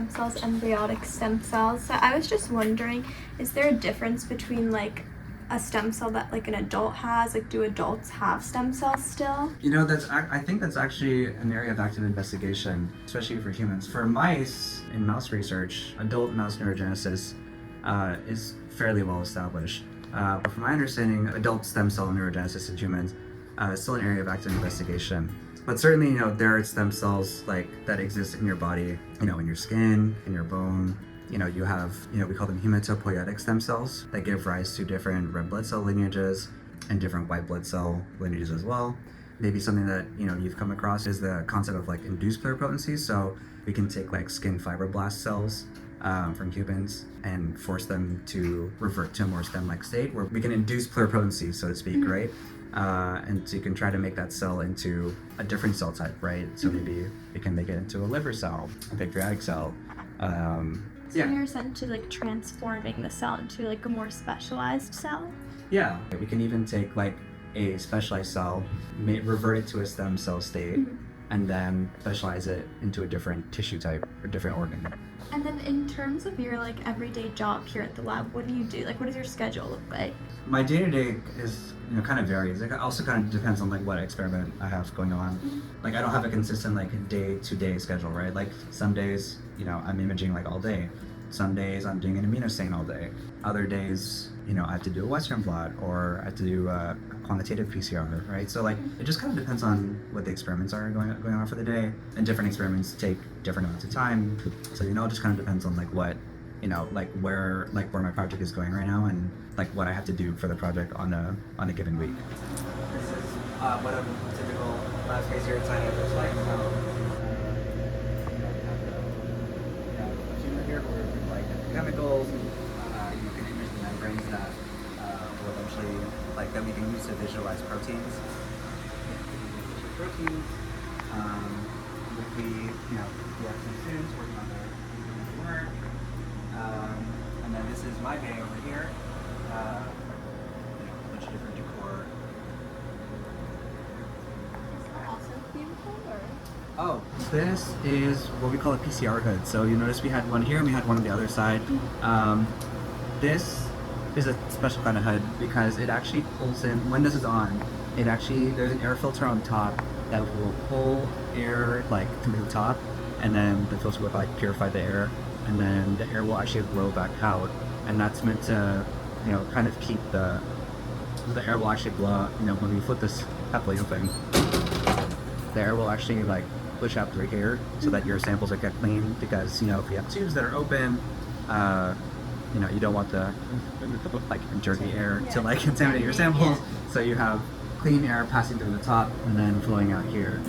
stem cells, embryonic stem cells. So I was just wondering, is there a difference between like a stem cell that like an adult has? Like, do adults have stem cells still? You know, I think that's actually an area of active investigation, especially for humans. For mice, in mouse research, adult mouse neurogenesis is fairly well established. But from my understanding, adult stem cell neurogenesis in humans is still an area of active investigation. But certainly, you know, there are stem cells like that exist in your body, you know, in your skin, in your bone. You know, you have, you know, we call them hematopoietic stem cells that give rise to different red blood cell lineages and different white blood cell lineages as well. Maybe something that, you know, you've come across is the concept of like induced pluripotency. So we can take like skin fibroblast cells from humans and force them to revert to a more stem-like state where we can induce pluripotency, so to speak, right? And so you can try to make that cell into a different cell type, right? So maybe we can make it into a liver cell, a pancreatic cell. So you're essentially like transforming the cell into like a more specialized cell? Yeah, we can even take like a specialized cell, revert it to a stem cell state, and then specialize it into a different tissue type or different organ. And then in terms of your like everyday job here at the lab, what do you do? Like, what does your schedule look like? My day-to-day is, you know, kind of varies. It also kind of depends on like what experiment I have going on. Like, I don't have a consistent like day-to-day schedule, right? Like some days, you know, I'm imaging like all day. Some days I'm doing an immunostain all day. Other days, you know, I have to do a Western blot or I have to do a quantitative PCR, right? So like, it just kind of depends on what the experiments are going on for the day. And different experiments take different amounts of time. So, you know, it just kind of depends on like what, you know, like where my project is going right now and like what I have to do for the project on a given week. This is what a typical lab space here at Science looks like. Here where like chemicals, you can image the membranes that will eventually, like, that we can use to visualize proteins. Proteins, with the, you know, we have some students working on their work, and then this is my day over here. You know, a bunch of different decor. Is that also beautiful or? Oh, this is what we call a PCR hood. So you notice we had one here and we had one on the other side. This is a special kind of hood because it actually pulls in, when this is on, it actually, there's an air filter on top that will pull air like to the top, and then the filter will like purify the air, and then the air will actually blow back out, and that's meant to, you know, kind of keep the air will actually blow, you know, when we flip this happily open, the air will actually like push out through here so that your samples are get clean, because, you know, if you have tubes that are open, you know, you don't want the like dirty air to like contaminate your samples. So you have clean air passing through the top and then flowing out here.